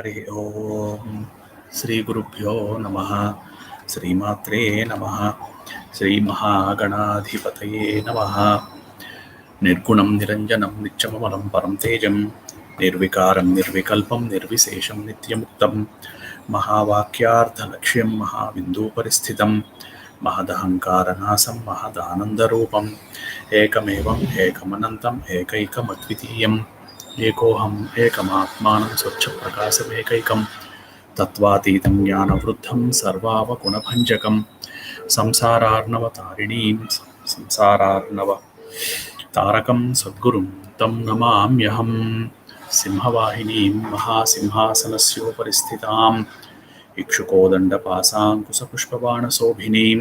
హరి ఓం శ్రీ గురుభ్యో నమః. శ్రీమాత్రే నమః. శ్రీ మహాగణాధిపతయే నమః. నిర్గుణం నిరంజనం నిత్యమమలం పరం తేజం నిర్వికారం నిర్వికల్పం నిర్విశేషం నిత్యముక్తం మహావాక్యార్థలక్ష్యం మహాబిందూపరిస్థితం మహదహంకారనాశం మహదానందరూపం ఏకమేవం ఏకమనంతం ఏకైకమద్వితీయం ఏకోహం ఏకమాత్మానం స్వచ్ఛప్రకాశమేకైకం తత్వాతీతం జ్ఞానవృద్ధం సర్వావగుణభంజకం సంసారార్ణవతారిణీం సంసారార్ణవ తారకం సద్గురుం తం నమామ్యహం. సింహవాహినీం మహాసింహాసనస్యోపరి స్థితాం ఇక్షుకోదండపాశాంకుశపుష్పబాణశోభినీం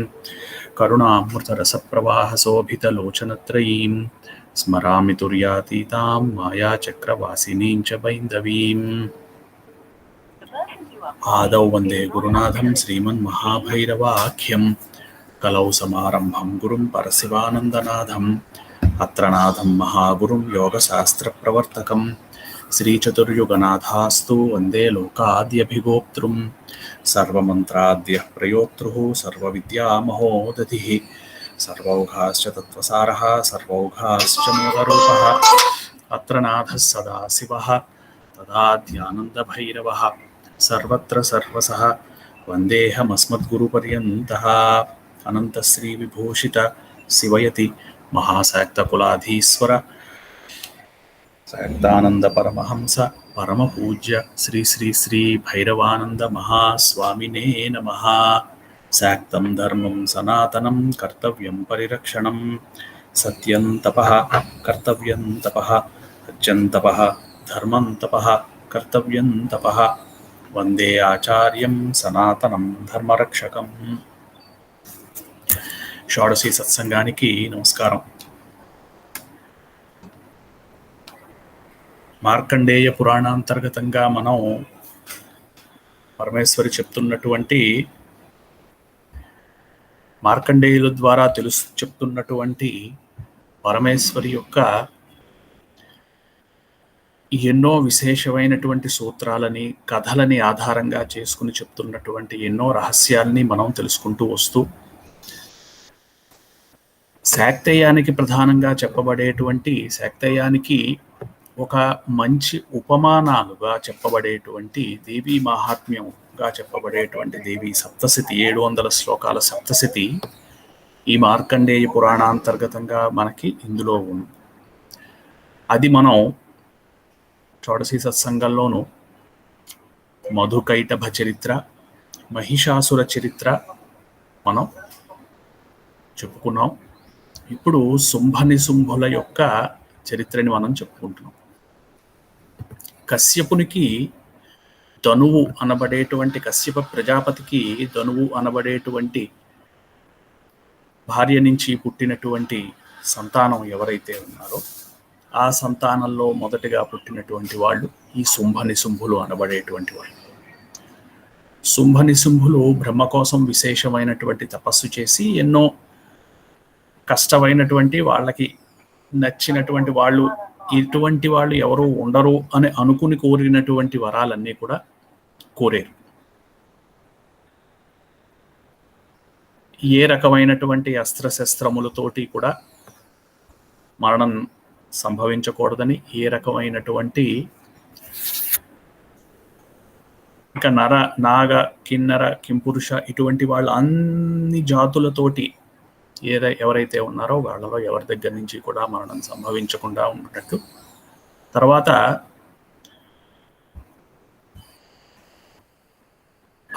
కరుణామృతరసప్రవాహశోభితలోచనత్రయీం స్మరామి తుర్యాతీతాం మాయాచక్రవాసినీం చ బైందవీం. ఆదౌ వందే గురునాథం శ్రీమన్మహాభైరవాఖ్యం కలౌ సమారంభం గురుం పరశివానందనాథం అత్రనాథం మహాగురుం యోగశాస్త్రప్రవర్తకం శ్రీచతుర్యుగనాథాస్తు వందే లోకాద్యభిగోప్తృం సర్వమంత్రాద్యః ప్రయోక్తృః సర్వవిద్యామహోదధిః సర్వౌఘాశ్చ తత్వసారః సర్వౌఘాశ్చ మూలరూపः అత్రనాథः సదాశివः తదాద్యానందభైరవः సర్వత్ర సర్వసః వందేహమస్మద్గురుపర్యంతः. అనంతశ్రీవిభూషిత శివయతి మహాశాక్తకులాధీశ్వర శాక్తానంద పరమహంస పరమపూజ్య శ్రీ శ్రీ శ్రీ భైరవానంద మహాస్వామినే నమః. శాక్తం ధర్మం సనాతనం కర్తవ్యం పరిరక్షణం సత్యం తపః కర్తవ్యం తపః సత్యం తపః ధర్మం తపః కర్తవ్యం తపః వందే ఆచార్యం సనాతనం ధర్మరక్షకం. షోడశి సత్సంగానికి నమస్కారం. మార్కండేయ పురాణాంతర్గతంగా మనం పరమేశ్వరి చెప్తున్నటువంటి మార్కండేయుల ద్వారా చెప్తున్నటువంటి పరమేశ్వరి యొక్క ఎన్నో విశేషమైనటువంటి సూత్రాలని కథలని ఆధారంగా చేసుకుని చెప్తున్నటువంటి ఎన్నో రహస్యాల్ని మనం తెలుసుకుంటూ వస్తూ శాక్తేయానికి ప్రధానంగా చెప్పబడేటువంటి శాక్తేయానికి ఒక మంచి ఉపమానాలుగా చెప్పబడేటువంటి దేవీ మహాత్మ్యంగా చెప్పబడేటువంటి దేవీ సప్తశతి 700 శ్లోకాల సప్తశతి ఈ మార్కండేయ పురాణాంతర్గతంగా మనకి ఇందులో ఉంది. అది మనం షోడశి సత్సంగంలోను మధుకైటభ చరిత్ర మహిషాసుర చరిత్ర మనం చెప్పుకున్నాం. ఇప్పుడు శుంభనిశుంభుల యొక్క చరిత్రని మనం చెప్పుకుంటున్నాం. కశ్యపునికి ధనువు అనబడేటువంటి కశ్యప ప్రజాపతికి ధనువు అనబడేటువంటి భార్య నుంచి పుట్టినటువంటి సంతానం ఎవరైతే ఉన్నారో ఆ సంతానంలో మొదటిగా పుట్టినటువంటి వాళ్ళు ఈ శుంభనిశుంభులు అనబడేటువంటి వాళ్ళు. శుంభనిశుంభులు బ్రహ్మ కోసం విశేషమైనటువంటి తపస్సు చేసి ఎన్నో కష్టమైనటువంటి వాళ్ళకి నచ్చినటువంటి వాళ్ళు ఇటువంటి వాళ్ళు ఎవరు ఉండరు అని అనుకుని కోరినటువంటి వరాలన్నీ కూడా కోరారు. ఏ రకమైనటువంటి అస్త్రశస్త్రములతోటి కూడా మరణం సంభవించకూడదని, ఏ రకమైనటువంటి ఇంకా నర నాగ కిన్నర కింపురుష ఇటువంటి వాళ్ళు అన్ని జాతులతోటి ఎవరైతే ఉన్నారో వాళ్ళలో ఎవరి దగ్గర నుంచి కూడా మరణం సంభవించకుండా ఉన్నట్టు. తర్వాత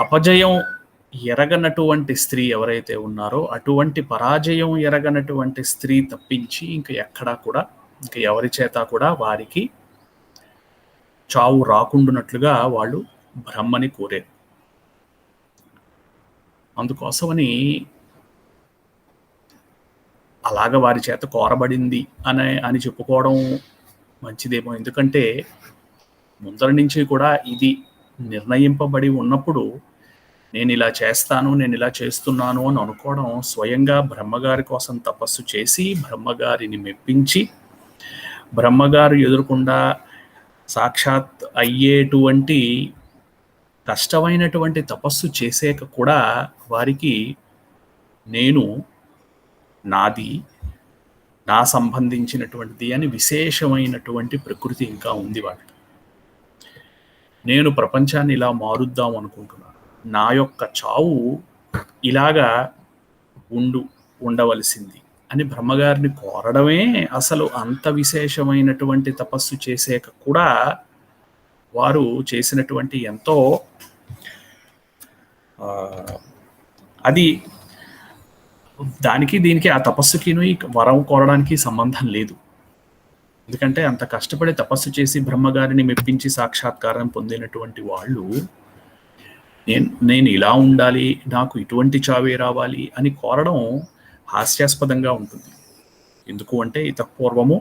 అపజయం ఎరగనటువంటి స్త్రీ ఎవరైతే ఉన్నారో అటువంటి పరాజయం ఎరగనటువంటి స్త్రీ తప్పించి ఇంకా ఎక్కడా కూడా ఇంకా ఎవరి చేత కూడా వారికి చావు రాకుండానట్లుగా వాళ్ళు బ్రహ్మని కోరారు. అందుకోసమని అలాగ వారి చేత కోరబడింది అని చెప్పుకోవడం మంచిదేమో. ఎందుకంటే ముందర నుంచి కూడా ఇది నిర్ణయింపబడి ఉన్నప్పుడు నేను ఇలా చేస్తాను, నేను ఇలా చేస్తున్నాను అని అనుకోవడం స్వయంగా బ్రహ్మగారి కోసం తపస్సు చేసి బ్రహ్మగారిని మెప్పించి బ్రహ్మగారు ఎదురుకుండా సాక్షాత్ అయ్యేటువంటి కష్టమైనటువంటి తపస్సు చేసాక కూడా వారికి నేను, నాది, నా సంబంధించినటువంటిది అని విశేషమైనటువంటి ప్రకృతి ఇంకా ఉంది వాళ్ళకి. నేను ప్రపంచాన్ని ఇలా మారుద్దాం అనుకుంటున్నాను, నా యొక్క చావు ఇలాగా ఉండవలసింది అని బ్రహ్మగారిని కోరడమే అసలు అంత విశేషమైనటువంటి తపస్సు చేసాక కూడా వారు చేసినటువంటి ఎంతో అది దానికి దీనికి ఆ తపస్సుకిను వరం కోరడానికి సంబంధం లేదు. ఎందుకంటే అంత కష్టపడి తపస్సు చేసి బ్రహ్మగారిని మెప్పించి సాక్షాత్కారం పొందినటువంటి వాళ్ళు నేను ఇలా ఉండాలి, నాకు ఇటువంటి చావే రావాలి అని కోరడం హాస్యాస్పదంగా ఉంటుంది. ఎందుకు అంటే పూర్వము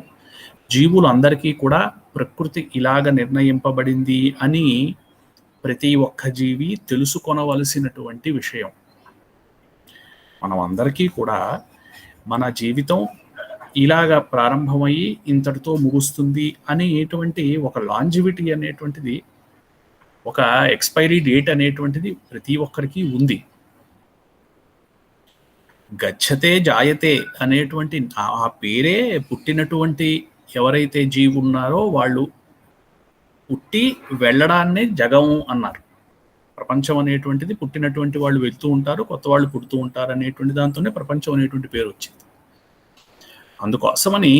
జీవులు అందరికీ కూడా ప్రకృతి ఇలాగ నిర్ణయింపబడింది అని ప్రతి ఒక్క జీవి తెలుసుకొనవలసినటువంటి విషయం. మనం అందరికీ కూడా మన జీవితం ఇలాగా ప్రారంభమయ్యి ఇంతటితో ముగుస్తుంది అనేటువంటి ఒక లాంజివిటీ అనేటువంటిది, ఒక ఎక్స్పైరీ డేట్ అనేటువంటిది ప్రతి ఒక్కరికి ఉంది. గచ్చతే జాయతే అనేటువంటి ఆ పేరే పుట్టినటువంటి ఎవరైతే జీవి ఉన్నారో వాళ్ళు పుట్టి వెళ్ళడాన్నే జగం అన్నారు. ప్రపంచం అనేటువంటిది పుట్టినటువంటి వాళ్ళు వెళ్తూ ఉంటారు, కొత్త వాళ్ళు పుడుతూ ఉంటారు అనేటువంటి దాంతోనే ప్రపంచం అనేటువంటి పేరు వచ్చింది. అందుకోసమని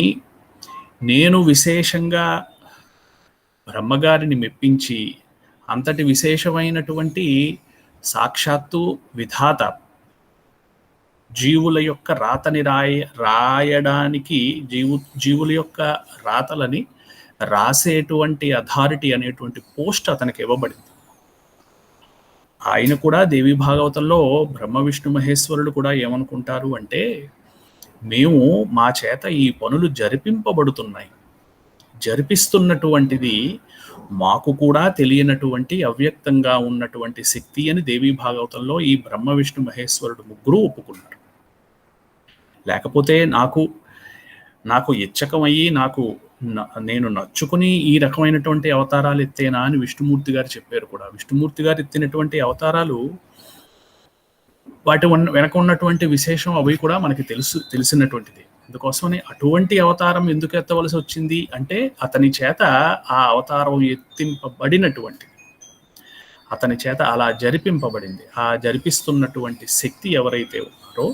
నేను విశేషంగా బ్రహ్మగారిని మెప్పించి అంతటి విశేషమైనటువంటి సాక్షాత్తు విధాత జీవుల యొక్క రాతని రాయడానికి జీవుల యొక్క రాతలని రాసేటువంటి అథారిటీ అనేటువంటి పోస్ట్ అతనికి ఇవ్వబడింది. ఆయన కూడా దేవి భాగవతంలో బ్రహ్మ విష్ణు మహేశ్వరుడు కూడా ఏమనుకుంటారు అంటే, మేము మా చేత ఈ పనులు జరిపింపబడుతున్నాయి, జరిపిస్తున్నటువంటిది మాకు కూడా తెలియనటువంటి అవ్యక్తంగా ఉన్నటువంటి శక్తి అని దేవి భాగవతంలో ఈ బ్రహ్మ విష్ణు మహేశ్వరుడు ముగ్గురు ఒప్పుకున్నారు. లేకపోతే నాకు ఇచ్చకమయ్యి నేను నచ్చుకుని ఈ రకమైనటువంటి అవతారాలు ఎత్తేనా అని విష్ణుమూర్తి గారు చెప్పారు కూడా. విష్ణుమూర్తి గారు ఎత్తినటువంటి అవతారాలు వాటి వెనక ఉన్నటువంటి విశేషం అవి కూడా మనకి తెలిసినటువంటిది. అందుకోసమని అటువంటి అవతారం ఎందుకు ఎత్తవలసి వచ్చింది అంటే, అతని చేత ఆ అవతారం ఎత్తింపబడినటువంటిది, అతని చేత అలా జరిపింపబడింది. ఆ జరిపిస్తున్నటువంటి శక్తి ఎవరైతే ఉన్నారో,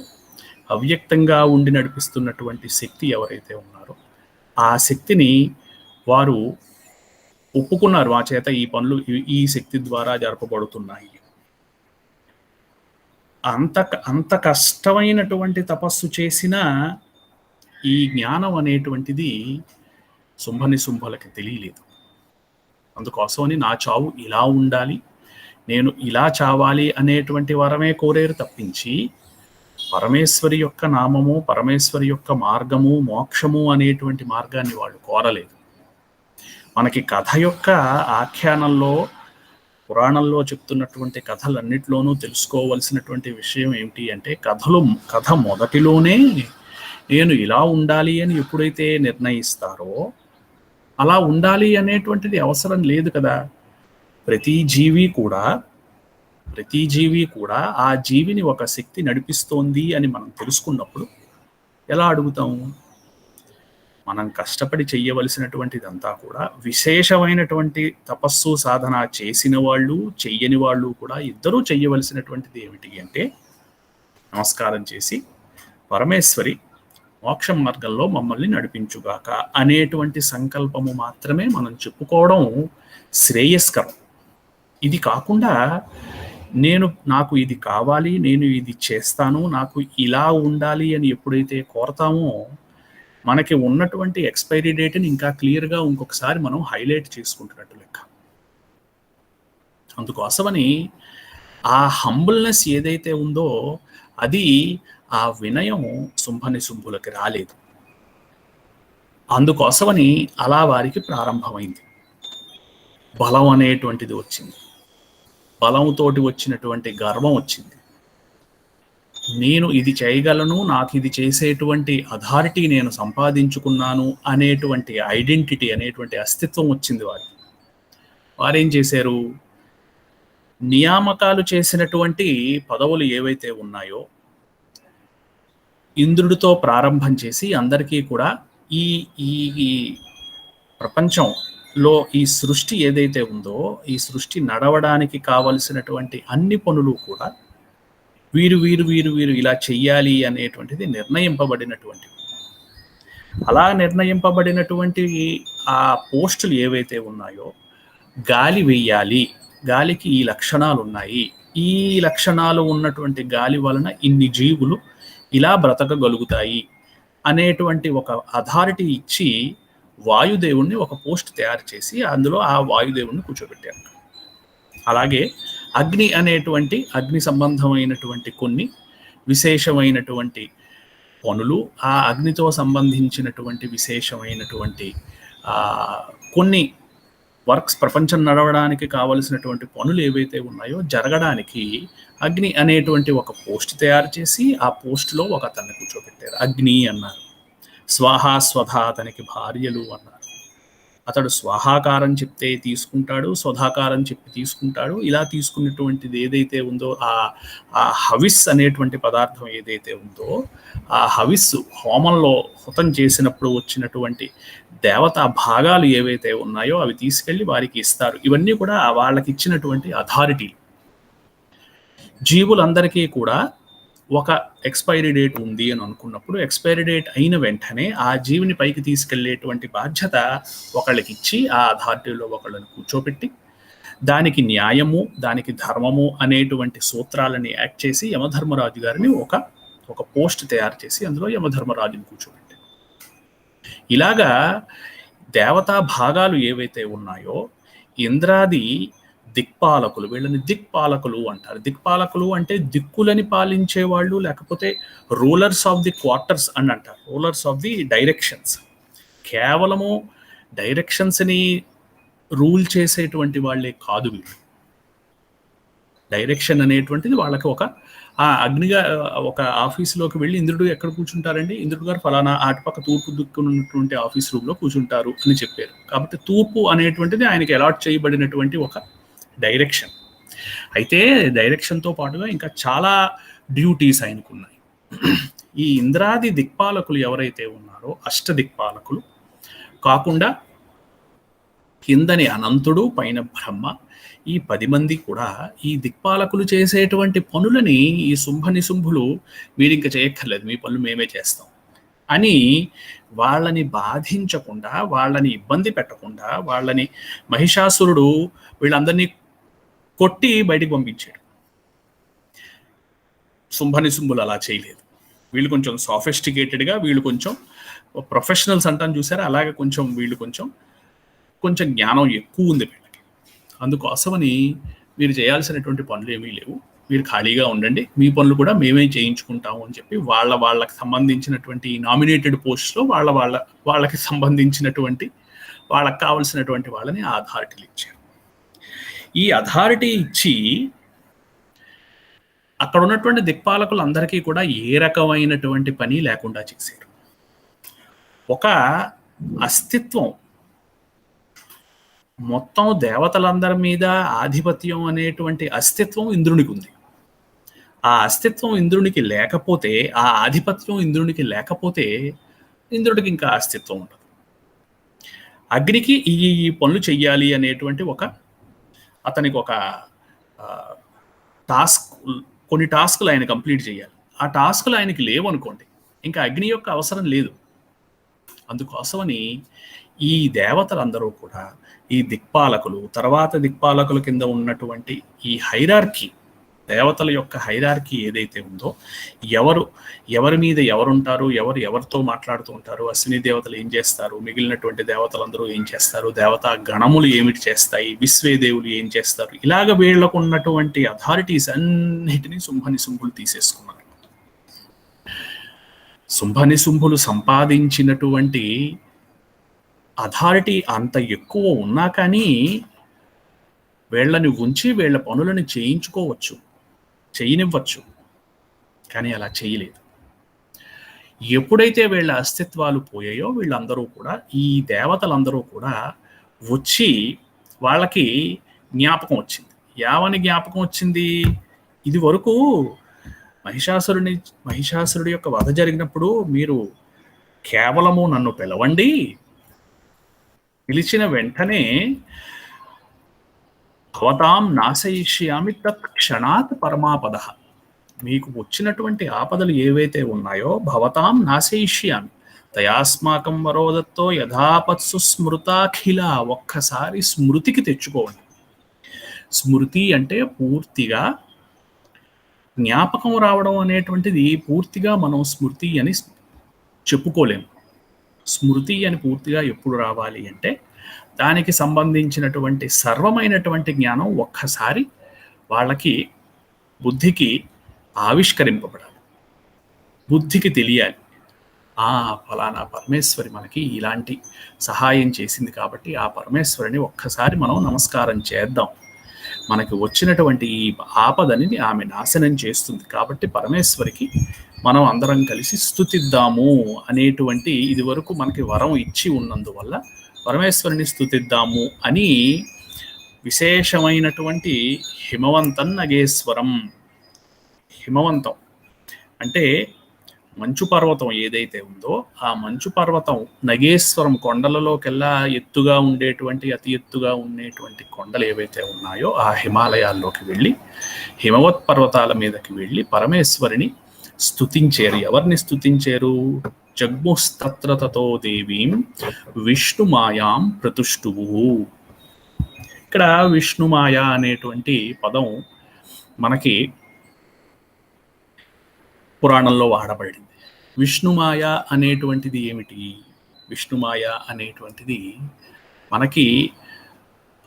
అవ్యక్తంగా ఉండి నడిపిస్తున్నటువంటి శక్తి ఎవరైతే ఉన్నారో, ఆ శక్తిని వారు ఒప్పుకున్నారు. ఆ చేత ఈ పనులు ఈ శక్తి ద్వారా జరపబడుతున్నాయి. అంత కష్టమైనటువంటి తపస్సు చేసిన ఈ జ్ఞానం అనేటువంటిది శుంభలకి తెలియలేదు. అందుకోసమని నా చావు ఇలా ఉండాలి, నేను ఇలా చావాలి అనేటువంటి వరమే కోరేరు తప్పించి పరమేశ్వరి యొక్క నామము, పరమేశ్వరి యొక్క మార్గము, మోక్షము అనేటువంటి మార్గాన్ని వాళ్ళు కోరలేదు. మనకి కథ యొక్క ఆఖ్యానంలో, పురాణంలో చెప్తున్నటువంటి కథలన్నిటిలోనూ తెలుసుకోవలసినటువంటి విషయం ఏమిటి అంటే, కథ మొదటిలోనే నేను ఇలా ఉండాలి అని ఎప్పుడైతే నిర్ణయిస్తారో, అలా ఉండాలి అనేటువంటిది అవసరం లేదు కదా. ప్రతి జీవి కూడా ఆ జీవిని ఒక శక్తి నడిపిస్తోంది అని మనం తెలుసుకున్నప్పుడు ఎలా అడుగుతాము? మనం కష్టపడి చెయ్యవలసినటువంటిదంతా కూడా విశేషమైనటువంటి తపస్సు సాధన చేసిన వాళ్ళు, చెయ్యని వాళ్ళు కూడా ఇద్దరూ చెయ్యవలసినటువంటిది ఏమిటి అంటే, నమస్కారం చేసి పరమేశ్వరి మోక్ష మార్గంలో మమ్మల్ని నడిపించుగాక అనేటువంటి సంకల్పము మాత్రమే మనం చెప్పుకోవడం శ్రేయస్కరం. ఇది కాకుండా నాకు ఇది కావాలి, నేను ఇది చేస్తాను, నాకు ఇలా ఉండాలి అని ఎప్పుడైతే కోరతామో, మనకి ఉన్నటువంటి ఎక్స్పైరీ డేట్ని ఇంకా క్లియర్గా ఇంకొకసారి మనం హైలైట్ చేసుకుంటున్నట్టు లెక్క. అందుకోసమని ఆ హంబుల్నెస్ ఏదైతే ఉందో, అది ఆ వినయం శుంభులకి రాలేదు. అందుకోసమని అలా వారికి ప్రారంభమైంది. బలం అనేటువంటిది వచ్చింది, బలంతోటి వచ్చినటువంటి గర్వం వచ్చింది. నేను ఇది చేయగలను, నాకు ఇది చేసేటువంటి అథారిటీ నేను సంపాదించుకున్నాను అనేటువంటి ఐడెంటిటీ అనేటువంటి అస్తిత్వం వచ్చింది వారికి. వారేం చేశారు? నియామకాలు చేసినటువంటి పదవులు ఏవైతే ఉన్నాయో ఇంద్రుడితో ప్రారంభం చేసి అందరికీ కూడా ఈ ఈ ఈ ప్రపంచంలో ఈ సృష్టి ఏదైతే ఉందో ఈ సృష్టి నడవడానికి కావలసినటువంటి అన్ని పనులు కూడా వీరు వీరు వీరు వీరు ఇలా చెయ్యాలి అనేటువంటిది నిర్ణయింపబడినటువంటివి. అలా నిర్ణయింపబడినటువంటి ఆ పోస్టులు ఏవైతే ఉన్నాయో, గాలి వేయాలి, గాలికి ఈ లక్షణాలు ఉన్నాయి, ఈ లక్షణాలు ఉన్నటువంటి గాలి వలన ఇన్ని జీవులు ఇలా బ్రతకగలుగుతాయి అనేటువంటి ఒక అథారిటీ ఇచ్చి వాయుదేవుణ్ణి ఒక పోస్ట్ తయారు చేసి అందులో ఆ వాయుదేవుణ్ణి కూర్చోబెట్టారు. అలాగే అగ్ని అనేటువంటి అగ్ని సంబంధమైనటువంటి కొన్ని విశేషమైనటువంటి పనులు, ఆ అగ్నితో సంబంధించినటువంటి విశేషమైనటువంటి కొన్ని వర్క్స్, ప్రపంచం నడవడానికి కావలసినటువంటి పనులు ఏవైతే ఉన్నాయో జరగడానికి అగ్ని అనేటువంటి ఒక పోస్ట్ తయారు చేసి ఆ పోస్ట్లో ఒక అతన్ని కూర్చోబెట్టారు. అగ్ని అన్నారు. స్వాహా స్వధా అతనికి భార్యలు అన్నారు. అతడు స్వాహాకారం చెప్తే తీసుకుంటాడు, స్వధాకారం చెప్పి తీసుకుంటాడు. ఇలా తీసుకున్నటువంటిది ఏదైతే ఉందో ఆ హవిస్ అనేటువంటి పదార్థం ఏదైతే ఉందో ఆ హవిస్సు హోమంలో హుతం చేసినప్పుడు వచ్చినటువంటి దేవతా భాగాలు ఏవైతే ఉన్నాయో అవి తీసుకెళ్లి వారికి ఇస్తారు. ఇవన్నీ కూడా వాళ్ళకి ఇచ్చినటువంటి అథారిటీ. జీవులందరికీ కూడా ఒక ఎక్స్పైరీ డేట్ ఉంది అని అనుకున్నప్పుడు ఎక్స్పైరీ డేట్ అయిన వెంటనే ఆ జీవిని పైకి తీసుకెళ్లేటువంటి బాధ్యత ఒకళ్ళకి ఇచ్చి ఆ అథారిటీలో ఒకళ్ళని కూర్చోబెట్టి దానికి న్యాయము, దానికి ధర్మము అనేటువంటి సూత్రాలని యాడ్ చేసి యమధర్మరాజు గారిని ఒక పోస్ట్ తయారు చేసి అందులో యమధర్మరాజుని కూర్చోబెట్టారు. ఇలాగా దేవతా భాగాలు ఏవైతే ఉన్నాయో ఇంద్రాది దిక్పాలకులు, వీళ్ళని దిక్పాలకులు అంటారు. దిక్పాలకులు అంటే దిక్కులని పాలించే వాళ్ళు, లేకపోతే రూలర్స్ ఆఫ్ ది క్వార్టర్స్ అని అంటారు. Rulers of the directions. కేవలము డైరెక్షన్స్ని రూల్ చేసేటువంటి వాళ్ళే కాదు వీళ్ళు. డైరెక్షన్ అనేటువంటిది వాళ్ళకి అగ్నిగా ఒక ఆఫీసులోకి వెళ్ళి ఇంద్రుడు ఎక్కడ కూర్చుంటారండి, ఇంద్రుడు గారు ఫలానా ఆటుపక్క తూర్పు దిక్కున్నటువంటి ఆఫీస్ రూమ్లో కూర్చుంటారు అని చెప్పారు. కాబట్టి తూర్పు అనేటువంటిది ఆయనకి అలాట్ చేయబడినటువంటి ఒక డైరెక్షన్. అయితే డైరెక్షన్తో పాటుగా ఇంకా చాలా డ్యూటీస్ ఆయనకు ఉన్నాయి. ఈ ఇంద్రాది దిక్పాలకులు ఎవరైతే ఉన్నారో అష్ట దిక్పాలకులు కాకుండా కిందని అనంతుడు, పైన బ్రహ్మ, ఈ 10 మంది కూడా ఈ దిక్పాలకులు చేసేటువంటి పనులని ఈ శుంభనిశుంభులు మీరు ఇంకా చేయక్కర్లేదు, మీ పనులు మేమే చేస్తాం అని వాళ్ళని బాధించకుండా, వాళ్ళని ఇబ్బంది పెట్టకుండా, వాళ్ళని మహిషాసురుడు వీళ్ళందరినీ కొట్టి బయటికి పంపించాడు. శుంభనిశుంభులు అలా చేయలేదు. వీళ్ళు కొంచెం సాఫిస్టికేటెడ్గా, వీళ్ళు కొంచెం ప్రొఫెషనల్స్ అంటాను చూసారా, అలాగే వీళ్ళు కొంచెం జ్ఞానం ఎక్కువ ఉంది వీళ్ళకి. అందుకోసమని మీరు చేయాల్సినటువంటి పనులు ఏమీ లేవు, మీరు ఖాళీగా ఉండండి, మీ పనులు కూడా మేమే చేయించుకుంటాము అని చెప్పి వాళ్ళకి సంబంధించినటువంటి నామినేటెడ్ పోస్ట్స్లో వాళ్ళకి సంబంధించినటువంటి వాళ్ళకి కావాల్సినటువంటి వాళ్ళని ఆ అథారిటీలు ఇచ్చారు. ఈ అథారిటీ ఇచ్చి అక్కడ ఉన్నటువంటి దిక్పాలకులు అందరికీ కూడా ఏ రకమైనటువంటి పని లేకుండా చేశారు. ఒక అస్తిత్వం, మొత్తం దేవతలందరి మీద ఆధిపత్యం అనేటువంటి అస్తిత్వం ఇంద్రునికి ఉంది. ఆ అస్తిత్వం ఇంద్రునికి లేకపోతే, ఆ ఆధిపత్యం ఇంద్రునికి లేకపోతే ఇంద్రుడికి ఇంకా అస్తిత్వం ఉండదు. అగ్నికి ఈ పనులు చెయ్యాలి అనేటువంటి అతనికి ఒక టాస్క్, కొన్ని టాస్కులు ఆయన కంప్లీట్ చేయాలి. ఆ టాస్కులు ఆయనకి లేవనుకోండి, ఇంకా అగ్ని యొక్క అవసరం లేదు. అందుకోసమని ఈ దేవతలందరూ కూడా, ఈ దిక్పాలకులు, తర్వాత దిక్పాలకుల కింద ఉన్నటువంటి ఈ హైరార్కీ, దేవతల యొక్క హైరార్కీ ఏదైతే ఉందో, ఎవరి మీద ఎవరుంటారు, ఎవరితో మాట్లాడుతూ ఉంటారు, అశ్విని దేవతలు ఏం చేస్తారు, మిగిలినటువంటి దేవతలందరూ ఏం చేస్తారు, దేవతా గణములు ఏమిటి చేస్తాయి, విశ్వేదేవులు ఏం చేస్తారు, ఇలాగ వీళ్లకు ఉన్నటువంటి అథారిటీస్ అన్నిటినీ శుంభనిశుంభులు తీసేసుకున్నారు. శుంభనిశుంభులు సంపాదించినటువంటి అథారిటీ అంత ఎక్కువ ఉన్నా కానీ వీళ్ళని ఉంచి వీళ్ళ పనులను చేయనివ్వచ్చు, కానీ అలా చేయలేదు. ఎప్పుడైతే వీళ్ళ అస్తిత్వాలు పోయాయో వీళ్ళందరూ కూడా, ఈ దేవతలందరూ కూడా వచ్చి వాళ్ళకి జ్ఞాపకం వచ్చింది, ఏమని జ్ఞాపకం వచ్చింది? ఇది వరకు మహిషాసురుడి యొక్క వధ జరిగినప్పుడు మీరు కేవలము నన్ను పిలవండి, పిలిచిన వెంటనే భవతాం నాశయిష్యామి తత్ క్షణాత్ పరమాపద, మీకు వచ్చినటువంటి ఆపదలు ఏవైతే ఉన్నాయో భవతాం నాశయిష్యామి తయాస్మాకం వరోదత్తో యథాపత్సు స్మృతాఖిల, ఒక్కసారి స్మృతికి తెచ్చుకోండి. స్మృతి అంటే పూర్తిగా జ్ఞాపకం రావడం అనేటువంటిది పూర్తిగా మనం స్మృతి అని చెప్పుకోలేము. స్మృతి అని పూర్తిగా ఎప్పుడు రావాలి అంటే దానికి సంబంధించినటువంటి సర్వమైనటువంటి జ్ఞానం ఒక్కసారి వాళ్ళకి బుద్ధికి ఆవిష్కరింపబడాలి, బుద్ధికి తెలియాలి. ఫలానా పరమేశ్వరి మనకి ఇలాంటి సహాయం చేసింది కాబట్టి ఆ పరమేశ్వరిని ఒక్కసారి మనం నమస్కారం చేద్దాం, మనకి వచ్చినటువంటి ఈ ఆపదని ఆమె నాశనం చేస్తుంది కాబట్టి పరమేశ్వరికి మనం అందరం కలిసి స్తుతిద్దాము అనేటువంటి, ఇది వరకు మనకి వరం ఇచ్చి ఉన్నందువల్ల పరమేశ్వరిని స్తుతిద్దాము అని విశేషమైనటువంటి హిమవంతం నగేశ్వరం. హిమవంతం అంటే మంచు పర్వతం ఏదైతే ఉందో ఆ మంచు పర్వతం నగేశ్వరం, కొండలలోకెల్లా ఎత్తుగా ఉండేటువంటి అతి ఎత్తుగా ఉండేటువంటి కొండలు ఏవైతే ఉన్నాయో ఆ హిమాలయాల్లోకి వెళ్ళి హిమవత్ పర్వతాల మీదకి వెళ్ళి పరమేశ్వరిని స్తుతించారు. ఎవరిని స్తుతించారు? జగ్ముస్తత్ర తతో దేవీం విష్ణుమాయాం ప్రతుష్టువు. ఇక్కడ విష్ణుమాయ అనేటువంటి పదం మనకి పురాణంలో వాడబడింది. విష్ణుమాయ అనేటువంటిది ఏమిటి? విష్ణుమాయ అనేటువంటిది మనకి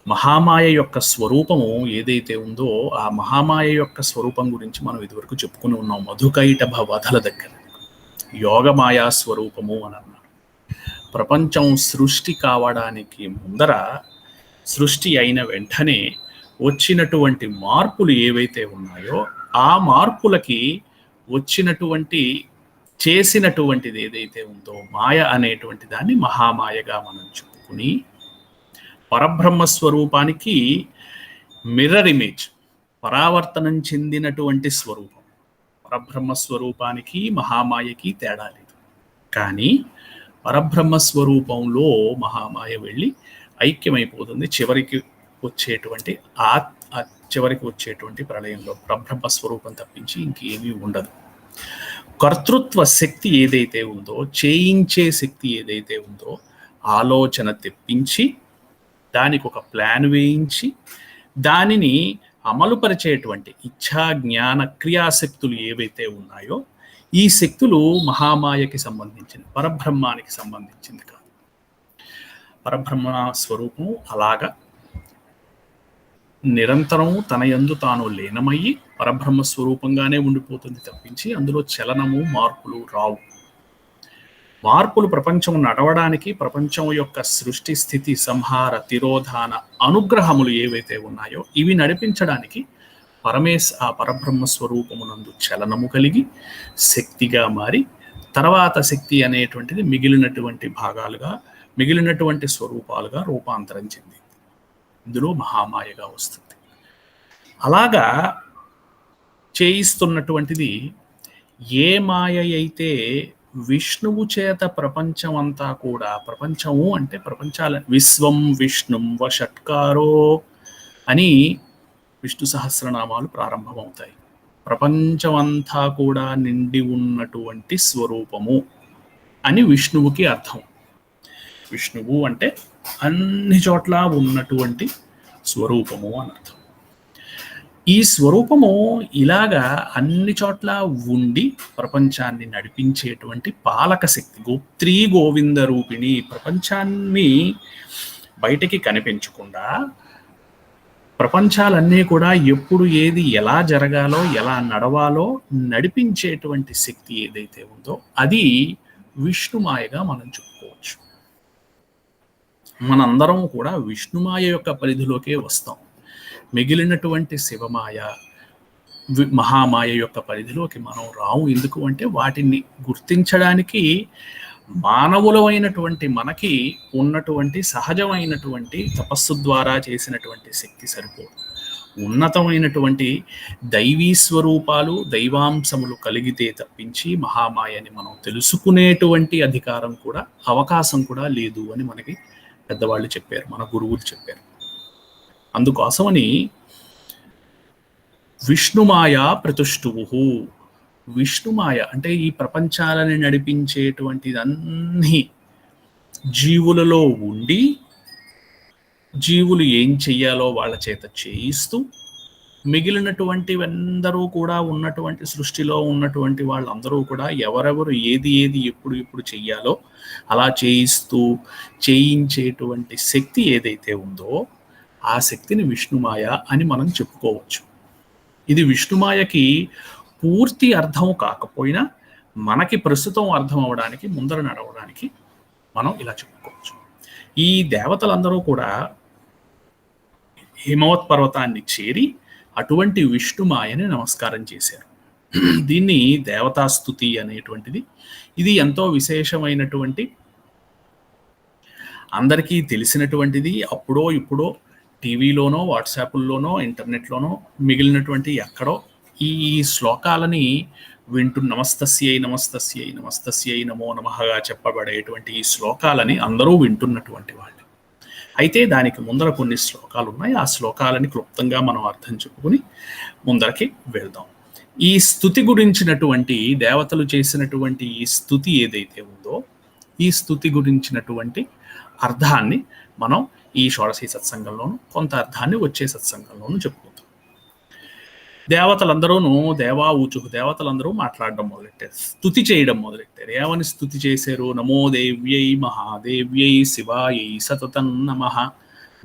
మహామాయ యొక్క స్వరూపము ఏదైతే ఉందో ఆ మహామాయ యొక్క స్వరూపం గురించి మనం ఇదివరకు చెప్పుకుని ఉన్నాం మధుకైటభ వధల దగ్గర. యోగమాయా స్వరూపము అని అన్నారు. ప్రపంచం సృష్టి కావడానికి ముందర, సృష్టి అయిన వెంటనే వచ్చినటువంటి మార్పులు ఏవైతే ఉన్నాయో ఆ మార్పులకి వచ్చినటువంటి చేసినటువంటిది ఏదైతే ఉందో మాయ అనేటువంటి దాన్ని మహామాయగా మనం చెప్పుకుని పరబ్రహ్మ స్వరూపానికి మిర్రర్ ఇమేజ్, పరావర్తనం చెందినటువంటి స్వరూపం. పరబ్రహ్మ స్వరూపానికి మహామాయకి తేడా లేదు. కానీ పరబ్రహ్మ స్వరూపంలో మహామాయ వెళ్ళి ఐక్యమైపోతుంది. చివరికి వచ్చేటువంటి ప్రళయంలో పరబ్రహ్మ స్వరూపం తప్పించి ఇంకేమీ ఉండదు. కర్తృత్వ శక్తి ఏదైతే ఉందో, చేయించే శక్తి ఏదైతే ఉందో, ఆలోచన తెప్పించి దానికి ఒక ప్లాన్ వేయించి దానిని అమలుపరిచేటువంటి ఇచ్ఛా జ్ఞాన క్రియాశక్తులు ఏవైతే ఉన్నాయో ఈ శక్తులు మహామాయకి సంబంధించింది, పరబ్రహ్మానికి సంబంధించింది కాదు. పరబ్రహ్మ స్వరూపం అలాగా నిరంతరం తన యందు తాను లీనమయ్యి పరబ్రహ్మ స్వరూపంగానే ఉండిపోతుంది తప్పించి అందులో చలనము మార్పులు రావు. మార్పులు ప్రపంచం నడవడానికి, ప్రపంచం యొక్క సృష్టి స్థితి సంహార తిరోధాన అనుగ్రహములు ఏవైతే ఉన్నాయో ఇవి నడిపించడానికి ఆ పరబ్రహ్మ స్వరూపమునందు చలనము కలిగి శక్తిగా మారి తర్వాత శక్తి అనేటువంటిది మిగిలినటువంటి భాగాలుగా, మిగిలినటువంటి స్వరూపాలుగా రూపాంతరం చెంది ఇందులో మహామాయగా వస్తుంది. అలాగా చేయిస్తున్నటువంటిది ఏ మాయ అయితే విష్ణువు చేత ప్రపంచం అంతా కూడా, ప్రపంచము అంటే ప్రపంచాల విశ్వం విష్ణుం వషట్కారో అని విష్ణు సహస్రనామాలు ప్రారంభమవుతాయి. ప్రపంచమంతా కూడా నిండి ఉన్నటువంటి స్వరూపము అని విష్ణువుకి అర్థం. విష్ణువు అంటే అన్ని చోట్ల ఉన్నటువంటి స్వరూపము అని అర్థం. ఈ స్వరూపము ఇలాగా అన్ని చోట్ల ఉండి ప్రపంచాన్ని నడిపించేటువంటి పాలక శక్తి, గోప్త్రీ గోవింద రూపిణి. ప్రపంచాన్ని బయటికి కనిపించకుండా ప్రపంచాలన్నీ కూడా ఎప్పుడు ఏది ఎలా జరగాలో ఎలా నడవాలో నడిపించేటువంటి శక్తి ఏదైతే ఉందో అది విష్ణుమాయగా మనం చెప్పుకోవచ్చు. మనందరం కూడా విష్ణుమాయ యొక్క పరిధిలోకే వస్తాం. మిగిలినటువంటి శివమాయ మహామాయ యొక్క పరిధిలోకి మనం రావు. ఎందుకు అంటే వాటిని గుర్తించడానికి మానవులమైనటువంటి మనకి ఉన్నటువంటి సహజమైనటువంటి తపస్సు ద్వారా చేసినటువంటి శక్తి సరిపోదు. ఉన్నతమైనటువంటి దైవీ స్వరూపాలు, దైవాంశములు కలిగితే తప్పించి మహామాయని మనం తెలుసుకునేటువంటి అధికారం కూడా, అవకాశం కూడా లేదు అని మనకి పెద్దవాళ్ళు చెప్పారు, మన గురువులు చెప్పారు. అందుకోసమని విష్ణుమాయ ప్రతుష్టువు, విష్ణుమాయ అంటే ఈ ప్రపంచాలని నడిపించేటువంటిదన్నీ జీవులలో ఉండి, జీవులు ఏం చెయ్యాలో వాళ్ళ చేత చేయిస్తూ, మిగిలినటువంటివందరూ కూడా ఉన్నటువంటి సృష్టిలో ఉన్నటువంటి వాళ్ళందరూ కూడా ఎవరెవరు ఏది ఎప్పుడు చెయ్యాలో అలా చేయించేటువంటి శక్తి ఏదైతే ఉందో ఆ శక్తిని విష్ణుమాయ అని మనం చెప్పుకోవచ్చు. ఇది విష్ణుమాయకి పూర్తి అర్థం కాకపోయినా మనకి ప్రస్తుతం అర్థం అవడానికి, ముందర నడవడానికి మనం ఇలా చెప్పుకోవచ్చు. ఈ దేవతలందరూ కూడా హిమవత్ పర్వతాన్ని చేరి అటువంటి విష్ణుమాయని నమస్కారం చేశారు. దీన్ని దేవతాస్తుతి అనేటువంటిది, ఇది ఎంతో విశేషమైనటువంటి, అందరికీ తెలిసినటువంటిది. అప్పుడో ఇప్పుడో టీవీలోనో, వాట్సాప్ల్లోనో, ఇంటర్నెట్లోనో, మిగిలినటువంటి ఎక్కడో ఈ శ్లోకాలని నమస్తస్యై నమస్తస్యై నమస్తస్యై నమో నమఃగా చెప్పబడేటువంటి ఈ శ్లోకాలని అందరూ వింటున్నటువంటి వాళ్ళు. అయితే దానికి ముందర కొన్ని శ్లోకాలు ఉన్నాయి. ఆ శ్లోకాలని క్లుప్తంగా మనం అర్థం చెప్పుకుని ముందరకి వెళ్దాం. ఈ స్తుతి గురించినటువంటి, దేవతలు చేసినటువంటి ఈ స్తుతి ఏదైతే ఉందో, ఈ స్తుతి గురించినటువంటి అర్థాన్ని మనం ఈ షోడశీ సత్సంగంలోను, కొంత అర్థాన్ని వచ్చే సత్సంగంలోను చెప్పుకుందాం. దేవతలందరూను దేవతలందరూ మాట్లాడడం మొదలెట్టారు, స్తుతి చేయడం మొదలెట్టారు. ఏమని స్తుతి చేశారు? నమో దేవ్యై మహాదేవ్యై శివాయై సతతం నమః,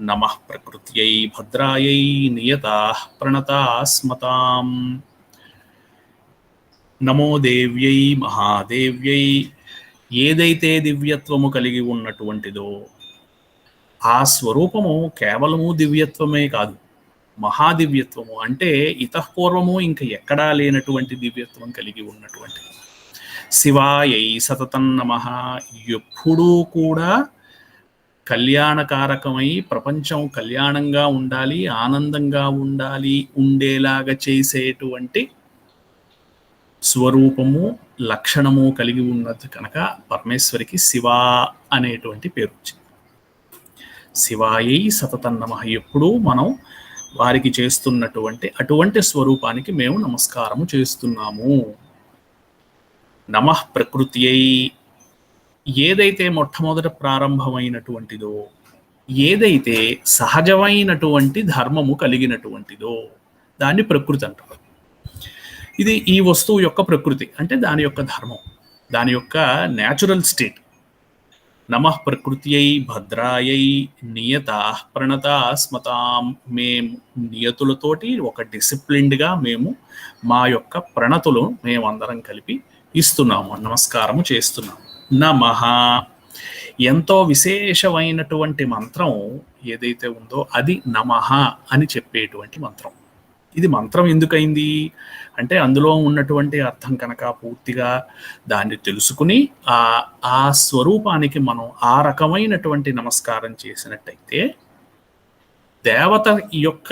నమః ప్రకృత్యై భద్రాయై నియతాః ప్రణతాస్మతాం. నమో దేవ్యై మహాదేవ్యై, ఏదైతే దివ్యత్వము కలిగి ఉన్నటువంటిదో ఆ స్వరూపము కేవలము దివ్యత్వమే కాదు, మహాదివ్యత్వము అంటే ఇతఃపూర్వము ఇంకా ఎక్కడా లేనటువంటి దివ్యత్వం కలిగి ఉన్నటువంటి. శివాయై సతతం నమః, ఎప్పుడూ కూడా కళ్యాణకారకమై ప్రపంచం కళ్యాణంగా ఉండాలి, ఆనందంగా ఉండాలి, ఉండేలాగా చేసేటువంటి స్వరూపము, లక్షణము కలిగి ఉన్నది కనుక పరమేశ్వరికి శివ అనేటువంటి పేరు వచ్చింది. శివాయై సతతం నమః, ఎప్పుడూ మనం వారికి చేస్తున్నటువంటి అటువంటి స్వరూపానికి మేము నమస్కారము చేస్తున్నాము. నమః ప్రకృత్యై, ఏదైతే మొట్టమొదట ప్రారంభమైనటువంటిదో, ఏదైతే సహజమైనటువంటి ధర్మము కలిగినటువంటిదో దాన్ని ప్రకృతి అంటారు. ఇది ఈ వస్తువు యొక్క ప్రకృతి అంటే దాని యొక్క ధర్మం, దాని యొక్క న్యాచురల్ స్టేట్. నమః ప్రకృత్యై భద్రాయై నియతాః ప్రణతాస్మతాం, మేము నియతులతోటి ఒక డిసిప్లిన్డ్గా మేము మా యొక్క ప్రణతులు మేమందరం కలిపి ఇస్తున్నాము, నమస్కారము చేస్తున్నాము. నమః, ఎంతో విశేషమైనటువంటి మంత్రం ఏదైతే ఉందో అది నమః అని చెప్పేటువంటి మంత్రం. ఇది మంత్రం ఎందుకైంది అంటే అందులో ఉన్నటువంటి అర్థం కనుక పూర్తిగా దాన్ని తెలుసుకుని ఆ స్వరూపానికి మనం ఆ రకమైనటువంటి నమస్కారం చేసినట్టయితే దేవత యొక్క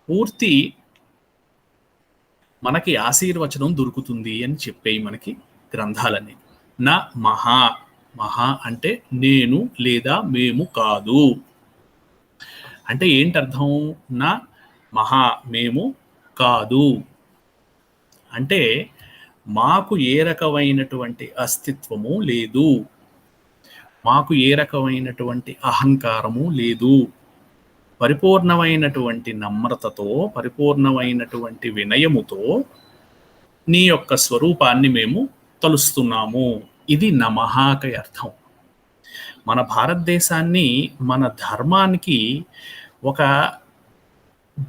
పూర్తి మనకి ఆశీర్వచనం దొరుకుతుంది అని చెప్పేవి మనకి గ్రంథాలన్నీ. నా మహా, మహా అంటే నేను లేదా మేము కాదు అంటే ఏంటి అర్థం? నా మహా, మేము కాదు అంటే మాకు ఏ రకమైనటువంటి అస్తిత్వము లేదు, మాకు ఏ రకమైనటువంటి అహంకారము లేదు. పరిపూర్ణమైనటువంటి నమ్రతతో, పరిపూర్ణమైనటువంటి వినయముతో నీ యొక్క స్వరూపాన్ని మేము తలుస్తున్నాము. ఇది నమఃకి అర్థం. మన భారతదేశాన్ని, మన ధర్మానికి ఒక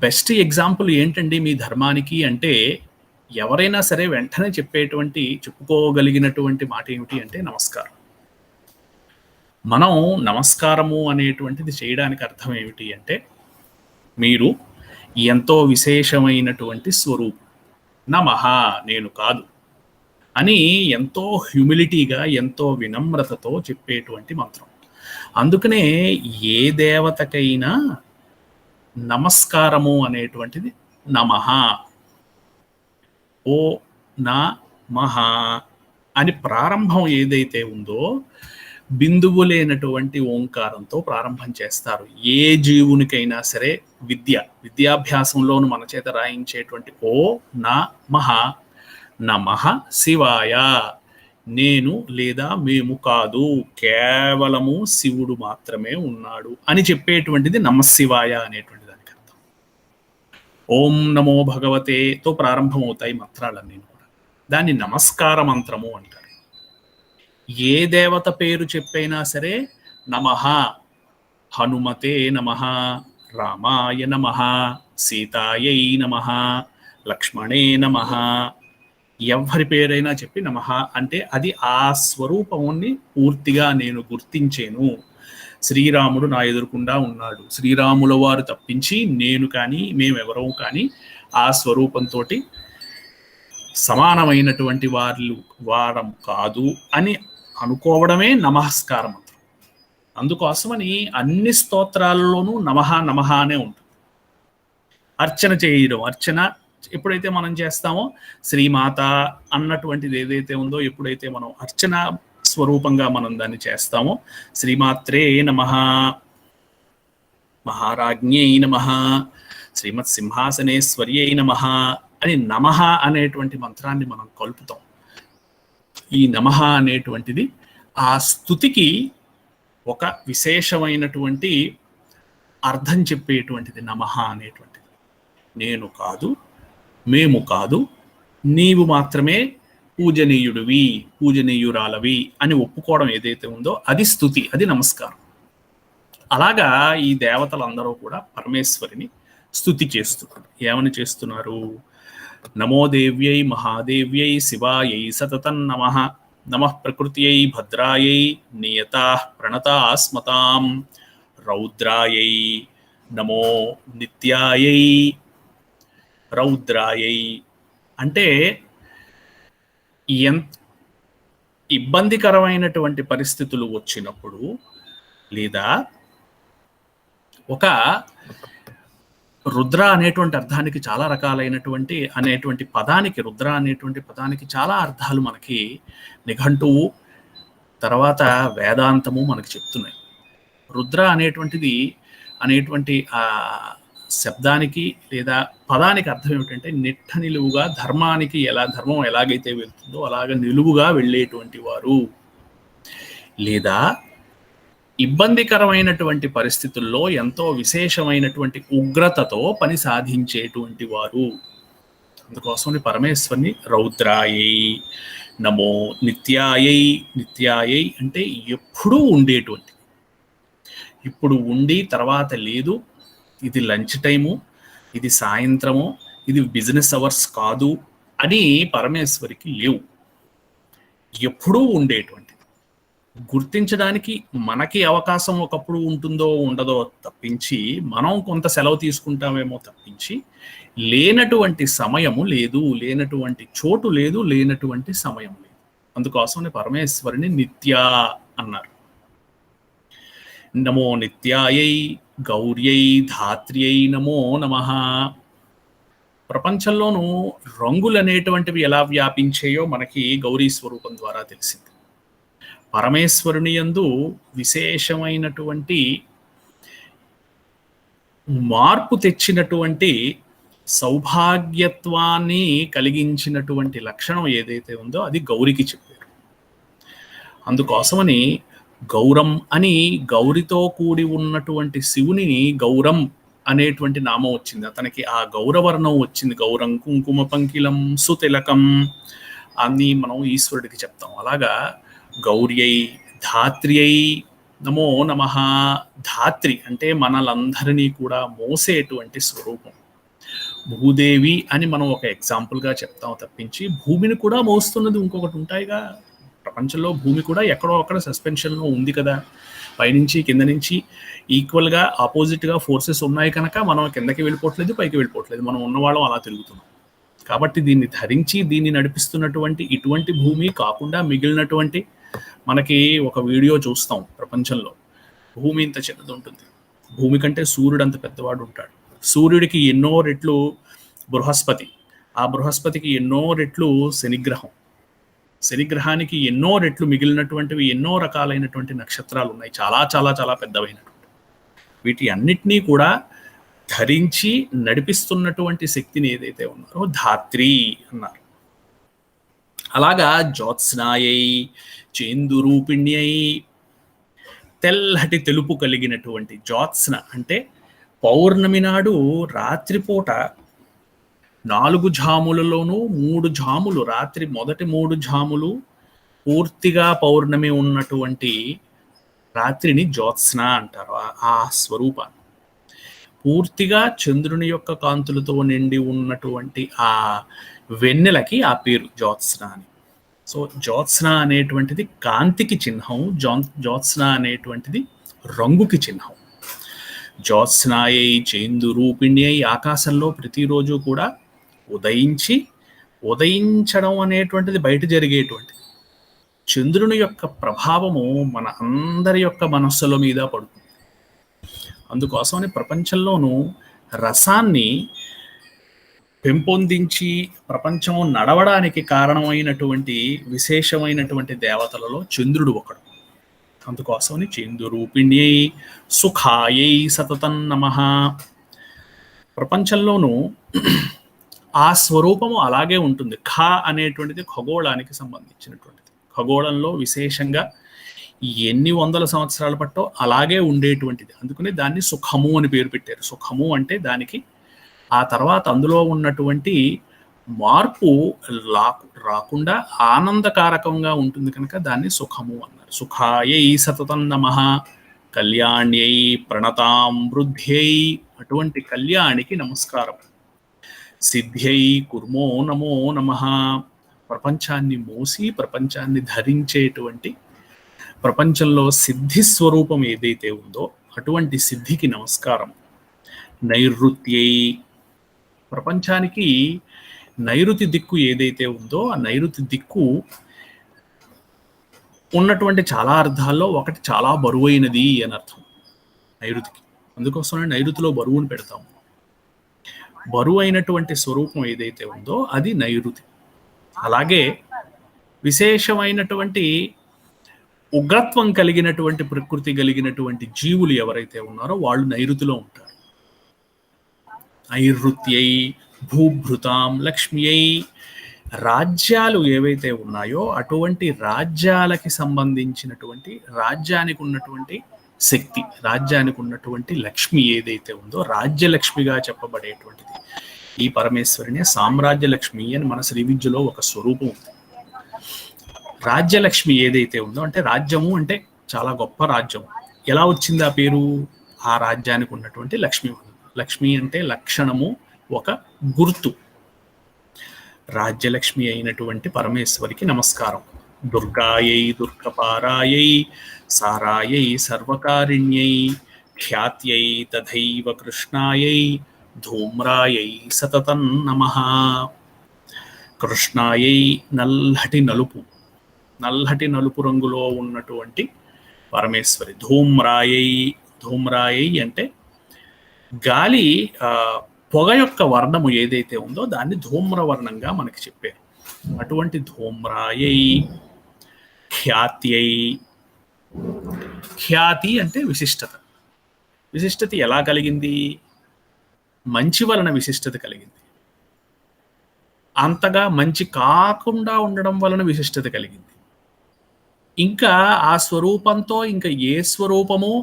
బెస్ట్ ఎగ్జాంపుల్ ఏంటండి మీ ధర్మానికి అంటే, ఎవరైనా సరే వెంటనే చెప్పుకోగలిగినటువంటి మాట ఏమిటి అంటే నమస్కారం. మనం నమస్కారము అనేటువంటిది చేయడానికి అర్థం ఏమిటి అంటే, మీరు ఎంతో విశేషమైనటువంటి స్వరూపం, నమః నేను కాదు అని ఎంతో హ్యూమిలిటీగా, ఎంతో వినమ్రతతో చెప్పేటువంటి మంత్రం. అందుకనే ఏ దేవతకైనా నమస్కారము అనేటువంటిది నమః. ఓ నా మహ అని ప్రారంభం ఏదైతే ఉందో బిందువు లేనటువంటి ఓంకారంతో ప్రారంభం చేస్తారు. ఏ జీవునికైనా సరే విద్యాభ్యాసంలోను మన చేత రాయించేటువంటి ఓ నా మహ నమః శివాయ, నేను లేదా మేము కాదు, కేవలము శివుడు మాత్రమే ఉన్నాడు అని చెప్పేటువంటిది నమశివాయ అనేటువంటి దానికి అర్థం. ఓం నమో భగవతేతో ప్రారంభమవుతాయి మంత్రాలన్నీ కూడా. దాన్ని నమస్కార మంత్రము అంటారు. ఏ దేవత పేరు చెప్పైనా సరే నమః, హనుమతే నమః, రామాయ నమః, సీతాయై నమః, లక్ష్మణే నమః, ఎవరి పేరైనా చెప్పి నమః అంటే అది ఆ స్వరూపాన్ని పూర్తిగా నేను గుర్తించేను. శ్రీరాముడు నా ఎదురుకుండా ఉన్నాడు, శ్రీరాముల వారు తప్పించి నేను కానీ మేమెవరూ కానీ ఆ స్వరూపంతో సమానమైనటువంటి వారం కాదు అని అనుకోవడమే నమస్కార మంత్రం. అందుకోసమని అన్ని స్తోత్రాల్లోనూ నమః నమః అనే ఉంటుంది. అర్చన చేయడం, అర్చన ఎప్పుడైతే మనం చేస్తామో శ్రీమాత అన్నటువంటిది ఏదైతే ఉందో, ఎప్పుడైతే మనం అర్చన స్వరూపంగా మనం దాన్ని చేస్తామో, శ్రీమాత్రే నమః, మహారాజ్ఞై నమః, శ్రీమత్ సింహాసనేశ్వర్యై నమః అని నమః అనేటువంటి మంత్రాన్ని మనం కలుపుతాం. ఈ నమః అనేటువంటిది ఆ స్తుతికి ఒక విశేషమైనటువంటి అర్థం చెప్పేటువంటిది. నమః అనేటువంటిది నేను కాదు, మేము కాదు, నీవు మాత్రమే పూజనీయుడివి, పూజనీయురాలవి అని ఒప్పుకోవడం ఏదైతే ఉందో అది స్తుతి, అది నమస్కారం. అలాగా ఈ దేవతలందరూ కూడా పరమేశ్వరిని స్తుతి చేస్తున్నారు. ఏమని చేస్తున్నారు? నమో దేవ్యై మహాదేవ్యై శివాయై సతతం నమః, నమః ప్రకృత్యై భద్రాయై నియతాః ప్రణతాస్మతాం, రౌద్రాయై నమో నిత్యాయై. రౌద్రాయై అంటే ఎంత ఇబ్బందికరమైనటువంటి పరిస్థితులు వచ్చినప్పుడు, లేదా ఒక రుద్ర అనేటువంటి అర్థానికి చాలా రకాలైనటువంటి అనేటువంటి పదానికి, రుద్ర అనేటువంటి పదానికి చాలా అర్థాలు మనకి నిఘంటువు తర్వాత వేదాంతము మనకి చెప్తున్నాయి. రుద్ర అనేటువంటి ఆ శబ్దానికి లేదా పదానికి అర్థం ఏమిటంటే నిట్ట నిలువుగా ధర్మానికి ధర్మం ఎలాగైతే వెళ్తుందో అలాగ నిలువుగా వెళ్ళేటువంటి వారు, లేదా ఇబ్బందికరమైనటువంటి పరిస్థితుల్లో ఎంతో విశేషమైనటువంటి ఉగ్రతతో పని సాధించేటువంటి వారు. అందుకోసం పరమేశ్వరిని రౌద్రాయై నమో నిత్యాయై. నిత్యాయై అంటే ఎప్పుడూ ఉండేటువంటి, ఇప్పుడు ఉండి తర్వాత లేదు, ఇది లంచ్ టైము, ఇది సాయంత్రము, ఇది బిజినెస్ అవర్స్ కాదు అని పరమేశ్వరికి లేవు. ఎప్పుడూ ఉండేటువంటి, గుర్తించడానికి మనకి అవకాశం ఒకప్పుడు ఉంటుందో ఉండదో తప్పించి, మనం కొంత సెలవు తీసుకుంటామేమో తప్పించి, లేనటువంటి సమయము లేదు, లేనటువంటి చోటు లేదు, లేనటువంటి సమయం లేదు. అందుకోసం పరమేశ్వరిని నిత్య అన్నారు. నమో నిత్యాయై గౌర్యై ధాత్ర్యై నమో నమః. ప్రపంచంలోనూ రంగులు అనేటువంటివి ఎలా వ్యాపించాయో మనకి గౌరీ స్వరూపం ద్వారా తెలిసింది. పరమేశ్వరుని యందు విశేషమైనటువంటి మార్పు తెచ్చినటువంటి సౌభాగ్యత్వాన్ని కలిగించినటువంటి లక్షణం ఏదైతే ఉందో అది గౌరికి చెప్పారు. అందుకోసమని గౌరం అని గౌరితో కూడి ఉన్నటువంటి శివుని గౌరం అనేటువంటి నామం వచ్చింది. అతనికి ఆ గౌరవర్ణం వచ్చింది. గౌరం కుంకుమ పంకిలం సుతిలకం అని మనం ఈశ్వరుడికి చెప్తాం. అలాగా గౌర్యై ధాత్ర్యై నమో నమః. ధాత్రి అంటే మనలందరినీ కూడా మోసేటువంటి స్వరూపం. భూదేవి అని మనం ఒక ఎగ్జాంపుల్గా చెప్తాం తప్పించి, భూమిని కూడా మోస్తున్నది ఇంకొకటి ఉంటాయిగా. ప్రపంచంలో భూమి కూడా ఎక్కడో అక్కడ సస్పెన్షన్లో ఉంది కదా. పైనుంచి కింద నుంచి ఈక్వల్గా ఆపోజిట్గా ఫోర్సెస్ ఉన్నాయి కనుక మనం కిందకి వెళ్ళిపోవట్లేదు, పైకి వెళ్ళిపోవట్లేదు, మనం ఉన్నవాళ్ళం అలా తిరుగుతున్నాం. కాబట్టి దీన్ని ధరించి దీన్ని నడిపిస్తున్నటువంటి ఇటువంటి భూమి కాకుండా మిగిలినటువంటి, మనకి ఒక వీడియో చూస్తాం ప్రపంచంలో, భూమి ఇంత చిన్నది ఉంటుంది, భూమి కంటే సూర్యుడు అంత పెద్దవాడు ఉంటాడు. సూర్యుడికి ఎన్నో రెట్లు బృహస్పతి, ఆ బృహస్పతికి ఎన్నో రెట్లు శనిగ్రహం, శనిగ్రహానికి ఎన్నో రెట్లు మిగిలినటువంటివి ఎన్నో రకాలైనటువంటి నక్షత్రాలు ఉన్నాయి, చాలా చాలా చాలా పెద్దవైనటువంటి. వీటి అన్నిటినీ కూడా ధరించి నడిపిస్తున్నటువంటి శక్తిని ఏదైతే ఉన్నారో ధాత్రి అన్నారు. అలాగా జ్యోత్స్నాయై చేందురూపిణ్యై, తెల్లటి తెలుపు కలిగినటువంటి. జ్యోత్స్న అంటే పౌర్ణమి నాడు రాత్రిపూట 4 జాములలోనూ 3 జాములు, రాత్రి మొదటి 3 జాములు పూర్తిగా పౌర్ణమి ఉన్నటువంటి రాత్రిని జ్యోత్స్న అంటారు. ఆ స్వరూపాన్ని పూర్తిగా చంద్రుని యొక్క కాంతులతో నిండి ఉన్నటువంటి ఆ వెన్నెలకి ఆ పేరు జ్యోత్స్న అని. సో జ్యోత్స్న అనేటువంటిది కాంతికి చిహ్నం, జ్యోత్స్న అనేటువంటిది రంగుకి చిహ్నం. జ్యోత్స్నాయై చేందురూపిణ్యై, ఆకాశంలో ప్రతిరోజు కూడా ఉదయించడం అనేటువంటిది బయట జరిగేటువంటిది. చంద్రుని యొక్క ప్రభావము మన అందరి యొక్క మనస్సుల మీద పడుతుంది. అందుకోసమని ప్రపంచంలోనూ రసాన్ని పెంపొందించి ప్రపంచం నడవడానికి కారణమైనటువంటి విశేషమైనటువంటి దేవతలలో చంద్రుడు ఒకడు. అందుకోసమని చేందురూపిణ్యై సుఖాయై సతతం నమః. ప్రపంచంలోనూ ఆ స్వరూపము అలాగే ఉంటుంది. ఖ అనేటువంటిది ఖగోళానికి సంబంధించినటువంటిది. ఖగోళంలో విశేషంగా ఎన్ని వందల సంవత్సరాల పట్టో అలాగే ఉండేటువంటిది. అందుకని దాన్ని సుఖము అని పేరు పెట్టారు. సుఖము అంటే దానికి ఆ తర్వాత అందులో ఉన్నటువంటి మార్పు రాకుండా ఆనందకారకంగా ఉంటుంది కనుక దాన్ని సుఖము అన్నారు. సుఖాయై సతతం నమః కళ్యాణ్యై ప్రణతాం వృద్ధ్యై, అటువంటి కళ్యాణికి నమస్కారం. సిద్ధ్యై కుర్మో నమో నమః, ప్రపంచాన్ని మోసి ప్రపంచాన్ని ధరించేటువంటి, ప్రపంచంలో సిద్ధి స్వరూపం ఏదైతే ఉందో అటువంటి సిద్ధికి నమస్కారం. నైరుత్యై, ప్రపంచానికి నైరుతి దిక్కు ఏదైతే ఉందో ఆ నైరుతి దిక్కు ఉన్నటువంటి చాలా అర్థాల్లో ఒకటి చాలా బరువైనది అని అర్థం నైరుతికి. అందుకోసమే నైరుతిలో బరువును పెడతాము. బరువైనటువంటి స్వరూపం ఏదైతే ఉందో అది నైరుతి. అలాగే విశేషమైనటువంటి ఉగ్రత్వం కలిగినటువంటి ప్రకృతి కలిగినటువంటి జీవులు ఎవరైతే ఉన్నారో వాళ్ళు నైరుతిలో ఉంటారు. నైరుత్యై భూభృతాం లక్ష్మ్యై, రాజ్యాలు ఏవైతే ఉన్నాయో అటువంటి రాజ్యాలకి సంబంధించినటువంటి, రాజ్యానికి ఉన్నటువంటి శక్తి, రాజ్యానికి ఉన్నటువంటి లక్ష్మి ఏదైతే ఉందో రాజ్యలక్ష్మిగా చెప్పబడేటువంటిది ఈ పరమేశ్వరిని సామ్రాజ్యలక్ష్మి అని మన శ్రీ విద్యలో ఒక స్వరూపం ఉంది. రాజ్యలక్ష్మి ఏదైతే ఉందో అంటే రాజ్యము అంటే చాలా గొప్ప రాజ్యం. ఎలా వచ్చింది ఆ పేరు? ఆ రాజ్యానికి ఉన్నటువంటి లక్ష్మి. లక్ష్మి అంటే లక్షణము, ఒక గుర్తు. రాజ్యలక్ష్మి అయినటువంటి పరమేశ్వరికి నమస్కారం. దుర్గాయై దుర్గపారాయై సారాయై సర్వకారిణ్యై ఖ్యాత్యై తథైవ కృష్ణాయై ధూమ్రాయై సతతం నమః. కృష్ణాయై నల్లటి నలుపు, నల్లటి నలుపు రంగులో ఉన్నటువంటి పరమేశ్వరి. ధూమ్రాయై అంటే గాలి పొగ యొక్క వర్ణము ఏదైతే ఉందో దాన్ని ధూమ్రవర్ణంగా మనకి చెప్పారు. అటువంటి ధూమ్రాయై. ఖ్యాత్యై, ఖ్యాతి అంటే విశిష్టత. విశిష్టత ఎలా కలిగింది? మంచి వలన విశిష్టత కలిగింది. అంతగా మంచి కాకుండా ఉండడం వలన విశిష్టత కలిగింది. ఇంకా ఆ స్వరూపంతో ఇంకా ఏ స్వరూపమో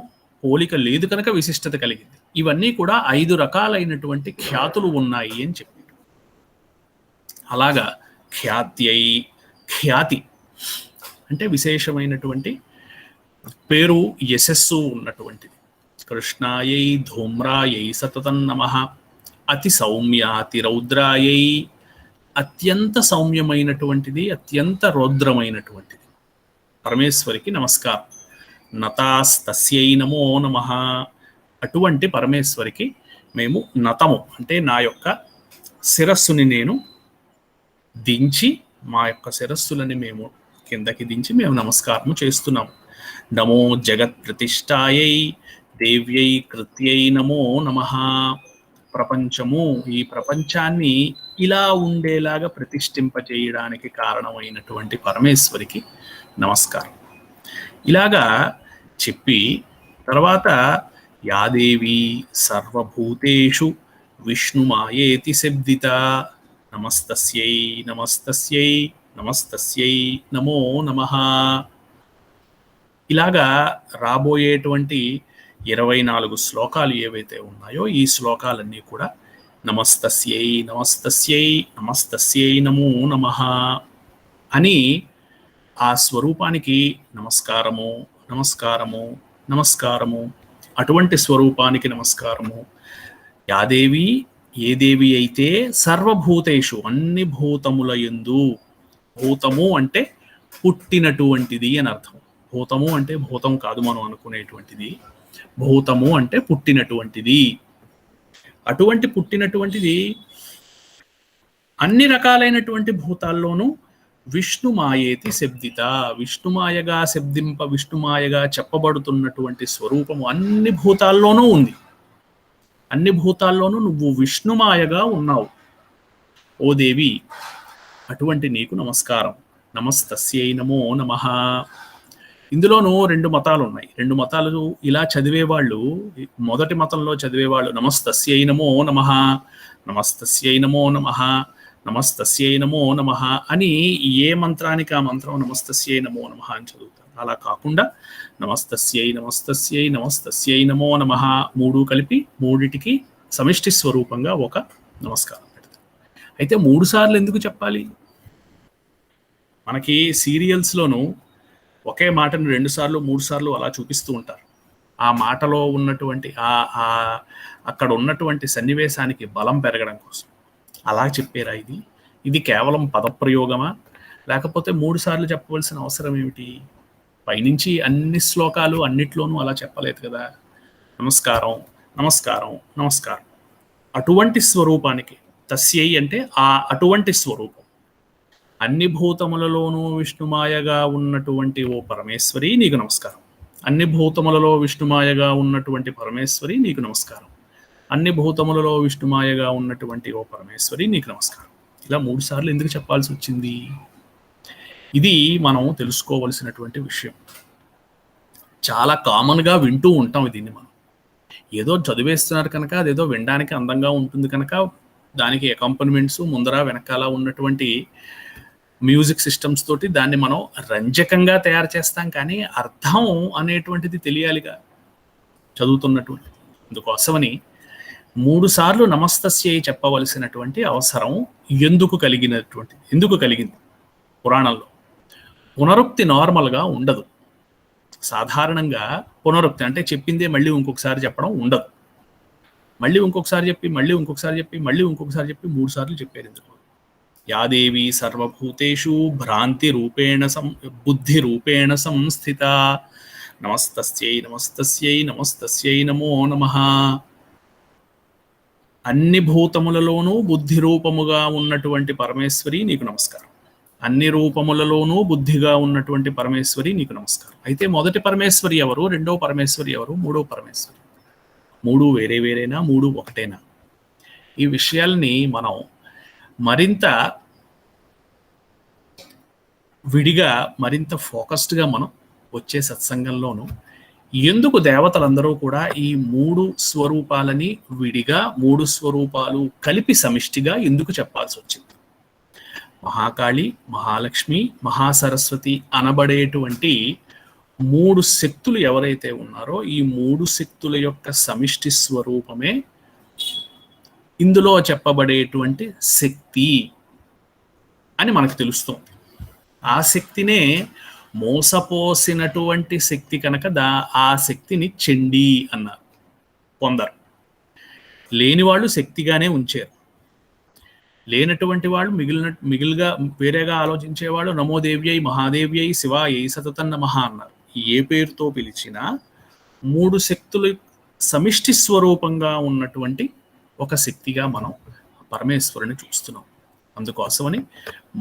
పోలిక లేదు కనుక విశిష్టత కలిగింది. ఇవన్నీ కూడా 5 రకాలైనటువంటి ఖ్యాతులు ఉన్నాయి అని చెప్పారు. అలాగా ఖ్యాత్యై, ఖ్యాతి అంటే విశేషమైనటువంటి పేరు, యశస్సు ఉన్నటువంటిది. కృష్ణాయై ధూమ్రాయై సతతం నమః. అతి సౌమ్యాతి రౌద్రాయై, అత్యంత సౌమ్యమైనటువంటిది, అత్యంత రౌద్రమైనటువంటిది పరమేశ్వరికి నమస్కారం. నతాస్తస్యై నమో నమః. అటువంటి పరమేశ్వరికి మేము నతము అంటే నా యొక్క శిరస్సుని నేను దించి, మా యొక్క శిరస్సులని మేము కిందకి దించి మేము నమస్కారము చేస్తున్నాము. నమో జగత్ ప్రతిష్టాయై దేవ్యై కృత్యై నమో నమః. ప్రపంచము, ఈ ప్రపంచాన్ని ఇలా ఉండేలాగా ప్రతిష్ఠింపచేయడానికి కారణమైనటువంటి పరమేశ్వరికి నమస్కారం. ఇలాగా చెప్పి తర్వాత యాదేవి సర్వభూతేషు విష్ణుమాయేతి శబ్దిత నమస్తస్యై నమస్తస్యై నమస్తస్యై నమో నమః. ఇలాగా రాబోయేటువంటి 24 శ్లోకాలు ఏవైతే ఉన్నాయో ఈ శ్లోకాలన్నీ కూడా నమస్తస్యై నమస్తస్యై నమస్తస్యై నమో నమః అని ఆ స్వరూపానికి నమస్కారము నమస్కారము నమస్కారము, అటువంటి స్వరూపానికి నమస్కారము. యాదేవి, ఏ దేవి అయితే సర్వభూతేషు అన్ని భూతముల యందు, భూతము అంటే పుట్టినటువంటిది అని అర్థం. భూతము అంటే భూతం కాదు మనం అనుకునేటువంటిది, భూతము అంటే పుట్టినటువంటిది. అటువంటి పుట్టినటువంటిది అన్ని రకాలైనటువంటి భూతాల్లోనూ విష్ణుమాయేతి శబ్దిత, విష్ణుమాయగా చెప్పబడుతున్నటువంటి స్వరూపము అన్ని భూతాల్లోనూ ఉంది. అన్ని భూతాల్లోనూ నువ్వు విష్ణుమాయగా ఉన్నావు ఓ దేవి, అటువంటి నీకు నమస్కారం. నమస్తస్యై నమో నమః. ఇందులోనూ 2 మతాలు ఉన్నాయి. 2 మతాలు ఇలా చదివేవాళ్ళు, మొదటి మతంలో చదివేవాళ్ళు నమస్తస్యై నమో నమః, నమస్తస్యై నమో నమః, నమస్తస్యై నమో నమః అని ఏ మంత్రానికి ఆ మంత్రం నమస్తస్యై నమో నమః అని చదువుతారు. అలా కాకుండా నమస్తస్యై నమస్తస్యై నమస్తస్యై నమో నమః 3 కలిపి 3టికి సమిష్టి స్వరూపంగా ఒక నమస్కారం పెడతారు. అయితే 3 సార్లు ఎందుకు చెప్పాలి? మనకి సీరియల్స్లోనూ ఒకే మాటను 2 సార్లు 3 సార్లు అలా చూపిస్తూ ఉంటారు. ఆ మాటలో ఉన్నటువంటి అక్కడ ఉన్నటువంటి సన్నివేశానికి బలం పెరగడం కోసం అలా చెప్పారా? ఇది కేవలం పదప్రయోగమా, లేకపోతే 3 సార్లు చెప్పవలసిన అవసరం ఏమిటి? పైనుంచి అన్ని శ్లోకాలు అన్నిట్లోనూ అలా చెప్పలేదు కదా. నమస్కారం నమస్కారం నమస్కారం, అటువంటి స్వరూపానికి. తస్యై అంటే ఆ అటువంటి స్వరూపం, అన్ని భూతములలోనూ విష్ణుమాయగా ఉన్నటువంటి ఓ పరమేశ్వరి నీకు నమస్కారం. అన్ని భూతములలో విష్ణుమాయగా ఉన్నటువంటి పరమేశ్వరి నీకు నమస్కారం. అన్ని భూతములలో విష్ణుమాయగా ఉన్నటువంటి ఓ పరమేశ్వరి నీకు నమస్కారం. ఇలా 3 సార్లు ఎందుకు చెప్పాల్సి వచ్చింది? ఇది మనం తెలుసుకోవలసినటువంటి విషయం. చాలా కామన్గా వింటూ ఉంటాం దీన్ని. మనం ఏదో చదివేస్తున్నారు కనుక, అదేదో వినడానికి అందంగా ఉంటుంది కనుక దానికి అకాంపనిమెంట్స్ ముందర వెనకాల ఉన్నటువంటి మ్యూజిక్ సిస్టమ్స్ తోటి దాన్ని మనం రంజకంగా తయారు చేస్తాం. కానీ అర్థం అనేటువంటిది తెలియాలిగా చదువుతున్నటువంటి. అందుకోసమని 3 సార్లు నమస్తస్యై చెప్పవలసినటువంటి అవసరం ఎందుకు కలిగింది? పురాణంలో పునరుక్తి నార్మల్గా ఉండదు. సాధారణంగా పునరుక్తి అంటే చెప్పిందే మళ్ళీ ఇంకొకసారి చెప్పడం ఉండదు. మళ్ళీ ఇంకొకసారి చెప్పి మళ్ళీ ఇంకొకసారి చెప్పి మళ్ళీ ఇంకొకసారి చెప్పి 3 సార్లు చెప్పారు. ఎందుకు? యాదేవి సర్వభూతేషు భ్రాంతి రూపేణ బుద్ధి రూపేణ సంస్థిత నమస్తస్యై నమస్తస్యై నమస్తస్యై నమో నమః. అన్ని భూతములలోనూ బుద్ధి రూపముగా ఉన్నటువంటి పరమేశ్వరి నీకు నమస్కారం. అన్ని రూపములలోనూ బుద్ధిగా ఉన్నటువంటి పరమేశ్వరి నీకు నమస్కారం. అయితే మొదటి పరమేశ్వరి ఎవరు, రెండవ పరమేశ్వరి ఎవరు, మూడవ పరమేశ్వరి? 3 వేరే వేరేనా, 3 ఒకటేనా? ఈ విషయాల్ని మనం మరింత విడిగా మరింత ఫోకస్డ్గా మనం వచ్చే సత్సంగంలోనూ ఎందుకు దేవతలందరూ కూడా ఈ 3 స్వరూపాలని విడిగా 3 స్వరూపాలు కలిపి సమిష్టిగా ఎందుకు చెప్పాల్సి వచ్చింది? మహాకాళి, మహాలక్ష్మి, మహాసరస్వతి అనబడేటువంటి 3 శక్తులు ఎవరైతే ఉన్నారో ఈ 3 శక్తుల యొక్క సమిష్టి స్వరూపమే ఇందులో చెప్పబడేటువంటి శక్తి అని మనకు తెలుస్తుంది. ఆ శక్తినే మోసపోసినటువంటి శక్తి కనుక ఆ శక్తిని చండీ అన్నారు కొందరు. లేని వాళ్ళు శక్తిగానే ఉంచారు. లేనటువంటి వాళ్ళు మిగిలిగా వేరేగా ఆలోచించేవాళ్ళు నమోదేవ్యై మహాదేవ్యై శివాయై సతతం నమః అన్నారు. ఏ పేరుతో పిలిచినా 3 శక్తులు సమిష్టి స్వరూపంగా ఉన్నటువంటి ఒక శక్తిగా మనం పరమేశ్వరుని చూస్తున్నాం. అందుకోసమని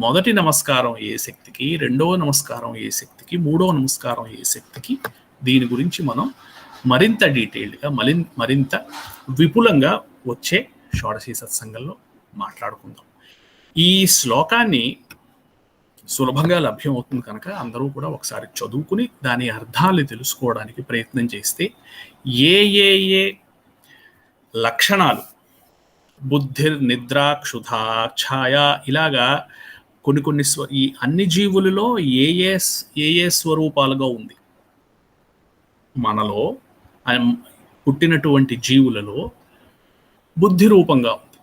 మొదటి నమస్కారం ఏ శక్తికి, రెండవ నమస్కారం ఏ శక్తికి, మూడవ నమస్కారం ఏ శక్తికి, దీని గురించి మనం మరింత డీటెయిల్డ్గా మరింత విపులంగా వచ్చే షోడశి సత్సంగంలో మాట్లాడుకుందాం. ఈ శ్లోకాన్ని సులభంగా లభ్యం అవుతుంది కనుక అందరూ కూడా ఒకసారి చదువుకుని దాని అర్థాలు తెలుసుకోవడానికి ప్రయత్నం చేస్తే ఏ ఏ ఏ లక్షణాలు బుద్ధిర్ నిద్ర క్షుధ ఛాయ ఇలాగా కొన్ని ఈ అన్ని జీవులలో ఏ ఏ స్వరూపాలుగా ఉంది. మనలో పుట్టినటువంటి జీవులలో బుద్ధి రూపంగా ఉంది,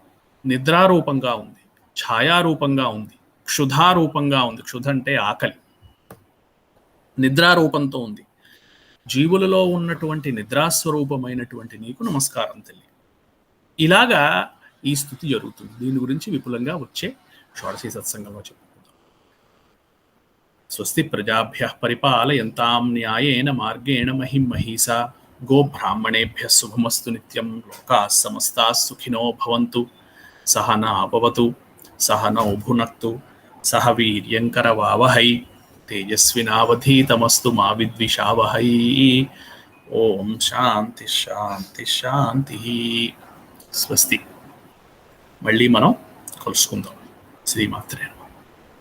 నిద్రారూపంగా ఉంది, ఛాయారూపంగా ఉంది, క్షుధారూపంగా ఉంది. క్షుధ అంటే ఆకలి. నిద్రారూపంతో ఉంది. జీవులలో ఉన్నటువంటి నిద్రాస్వరూపమైనటువంటి నీకు నమస్కారం తల్లి. ఇలాగా ఈ స్థుతి జరుగుతుంది. దీని గురించి విపులంగా వచ్చే షోడశి సత్సంగంలో చెప్పుకుందాం. స్వస్తి ప్రజాభ్యః పరిపాలయంతాం న్యాయేన మార్గేణ మహిం మహీసా గోబ్రాహ్మణేభ్యః శుభమస్తు నిత్యం. లోకాః సమస్తాః సుఖినో భవంతు. సహనా భవతు సహనౌ భునక్తు సహ వీర్యంకరవావహై తేజస్వినావధీతమస్తు మా విద్విషావహై. ఓం శాంతి శాంతి శాంతి. స్వస్తి. మళ్ళీ మనం కలుసుకుందాం. శ్రీమాత్రే.